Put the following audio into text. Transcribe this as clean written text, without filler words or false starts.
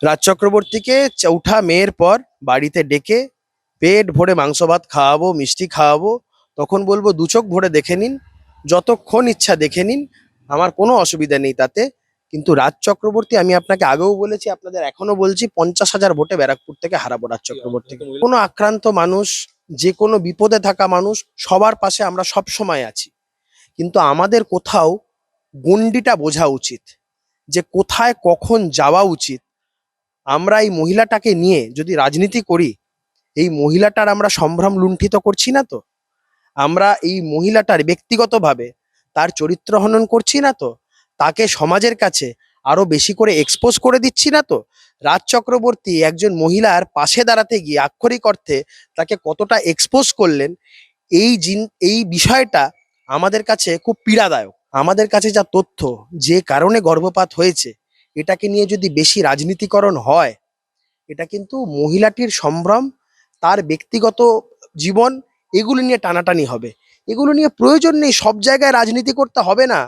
রাজ চক্রবর্তীকে চৌঠা মেয়ের পর বাড়িতে ডেকে পেট ভরে মাংস ভাত খাওয়াবো, মিষ্টি খাওয়াবো। তখন বলবো দু চোখ ভরে দেখে নিন, যতক্ষণ ইচ্ছা দেখে নিন, আমার কোনো অসুবিধা নেই তাতে। কিন্তু রাজ চক্রবর্তী, আমি আপনাকে আগেও বলেছি, আপনাদের এখনো বলছি, 50,000 ভোটে ব্যারাকপুর থেকে হারাবো রাজ চক্রবর্তীকে। কোনো আক্রান্ত মানুষ, যে কোনো বিপদে থাকা মানুষ, সবার পাশে আমরা সব সময় আছি। কিন্তু আমাদের কোথাও গণ্ডিটা বোঝা উচিত, যে কোথায় কখন যাওয়া উচিত। আমরা এই মহিলাটাকে নিয়ে যদি রাজনীতি করি, এই মহিলাটার আমরা সম্ভ্রম লুণ্ঠিত করছি না তো? আমরা এই মহিলাটার ব্যক্তিগতভাবে তার চরিত্র হনন করছি না তো? তাকে সমাজের কাছে আরো বেশি করে এক্সপোজ করে দিচ্ছি না তো? রাজ চক্রবর্তী একজন মহিলার পাশে দাঁড়াতে গিয়ে আক্ষরিক অর্থে তাকে কতটা এক্সপোজ করলেন, এই বিষয়টা আমাদের কাছে খুব পীড়াদায়ক। আমাদের কাছে যা তথ্য, যে কারণে গর্ভপাত হয়েছে, এটাকে নিয়ে যদি বেশি রাজনীতিকরণ হয়, এটা কিন্তু মহিলাটির সম্ভ্রম, তার ব্যক্তিগত জীবন, এগুলো নিয়ে টানাটানি হবে। এগুলো নিয়ে প্রয়োজন নেই, সব জায়গায় রাজনীতি করতে হবে না।